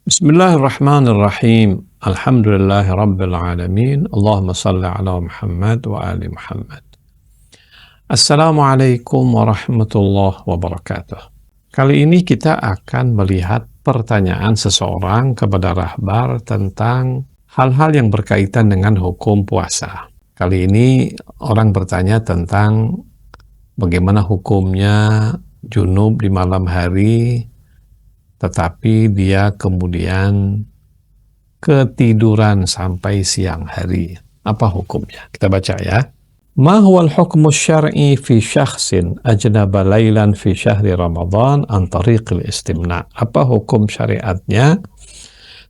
Bismillahirrahmanirrahim. Alhamdulillahi rabbil alamin. Allahumma salli ala Muhammad wa ali Muhammad. Assalamualaikum warahmatullahi wabarakatuh. Kali ini kita akan melihat pertanyaan seseorang kepada rahbar tentang hal-hal yang berkaitan dengan hukum puasa. Kali ini orang bertanya tentang bagaimana hukumnya junub di malam hari, tetapi dia kemudian ketiduran sampai siang hari. Apa hukumnya? Kita baca ya. Ma huwal hukmu syar'i fi syakhsin ajnaba laylan fi syahri Ramadan an tariqil istimna. Apa hukum syariatnya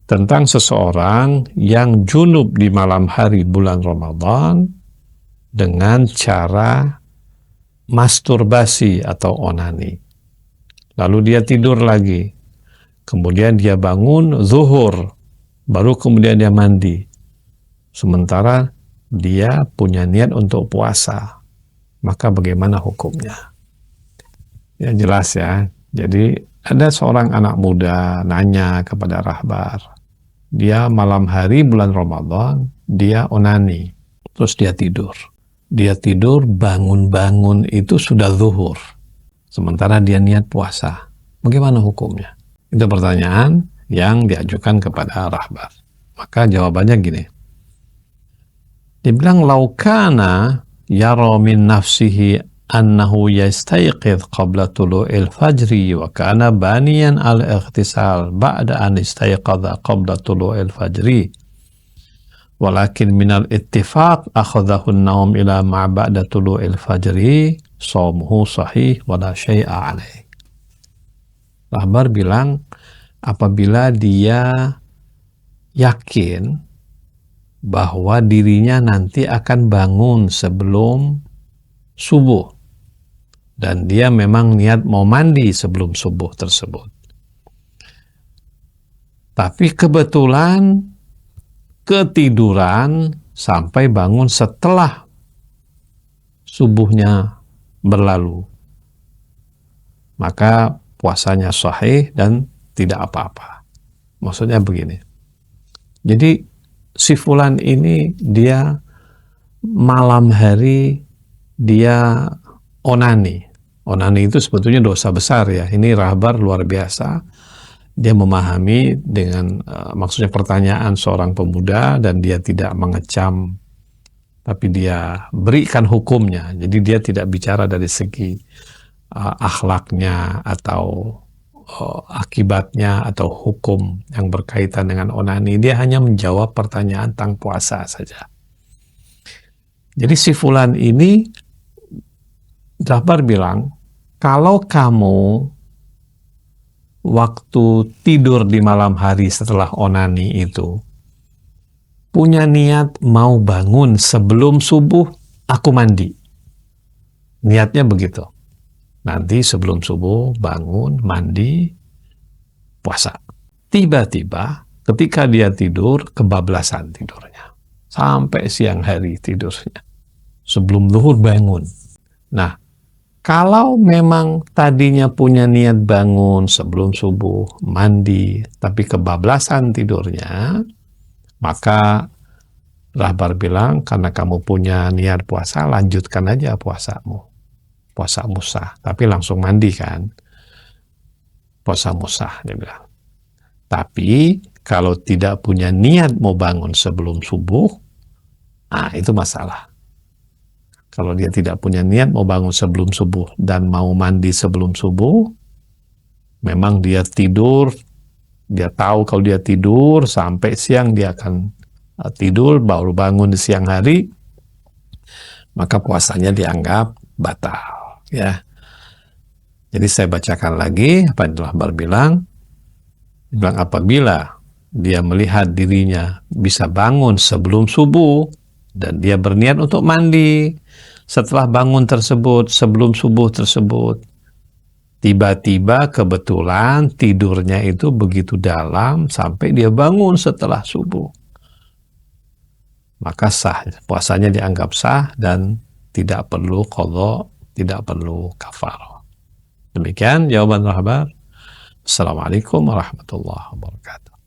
tentang seseorang yang junub di malam hari bulan Ramadan dengan cara masturbasi atau onani. Lalu dia tidur lagi. Kemudian dia bangun zuhur, baru kemudian dia mandi. Sementara dia punya niat untuk puasa. Maka bagaimana hukumnya? Ya jelas ya. Jadi ada seorang anak muda nanya kepada rahbar. Dia malam hari bulan Ramadan, dia onani. Terus dia tidur. Dia tidur, bangun-bangun itu sudah zuhur. Sementara dia niat puasa. Bagaimana hukumnya? Itu pertanyaan yang diajukan kepada rahbar. Maka jawabannya gini. Dibilang laukana yara min nafsihi annahu yastayqidh qabla tulu'il fajri wa kana baniyan al-ightisal ba'da an istayqadha qabla tulu'il fajri walakin minal ittifaq akhadhahu an-nawm ila ma ba'da tulu'il fajri shaumuhu sahih wala syai'a alaih. Rahbar bilang, apabila dia yakin bahwa dirinya nanti akan bangun sebelum subuh, dan dia memang niat mau mandi sebelum subuh tersebut. Tapi kebetulan ketiduran sampai bangun setelah subuhnya berlalu. Maka puasanya sahih dan tidak apa-apa. Maksudnya begini. Jadi si fulan ini dia malam hari dia onani. Onani itu sebetulnya dosa besar ya. Ini rahbar luar biasa. Dia memahami dengan maksudnya pertanyaan seorang pemuda dan dia tidak mengecam, tapi dia berikan hukumnya. Jadi dia tidak bicara dari segi akhlaknya atau akibatnya atau hukum yang berkaitan dengan onani. Dia hanya menjawab pertanyaan tentang puasa saja. Jadi si fulan ini, rahbar bilang, kalau kamu waktu tidur di malam hari setelah onani itu punya niat mau bangun sebelum subuh, aku mandi. Niatnya begitu. Nanti sebelum subuh bangun, mandi, puasa. Tiba-tiba ketika dia tidur, kebablasan tidurnya. Sampai siang hari tidurnya. Sebelum zuhur bangun. Nah, kalau memang tadinya punya niat bangun sebelum subuh, mandi, tapi kebablasan tidurnya, maka rahbar bilang, karena kamu punya niat puasa, lanjutkan aja puasamu. Puasa musah, tapi langsung mandi kan. Puasa musah, dia bilang. Tapi kalau tidak punya niat mau bangun sebelum subuh, itu masalah. Kalau dia tidak punya niat mau bangun sebelum subuh dan mau mandi sebelum subuh, memang dia tidur, dia tahu kalau dia tidur sampai siang dia akan tidur, baru bangun di siang hari, maka puasanya dianggap batal. Ya, jadi saya bacakan lagi apa yang rahbar bilang. Apabila dia melihat dirinya bisa bangun sebelum subuh dan dia berniat untuk mandi setelah bangun tersebut, sebelum subuh tersebut, tiba-tiba kebetulan tidurnya itu begitu dalam sampai dia bangun setelah subuh, maka sah, puasanya dianggap sah dan tidak perlu qadha, tidak perlu kafarah. Demikian jawaban rahbar. Assalamualaikum warahmatullahi wabarakatuh.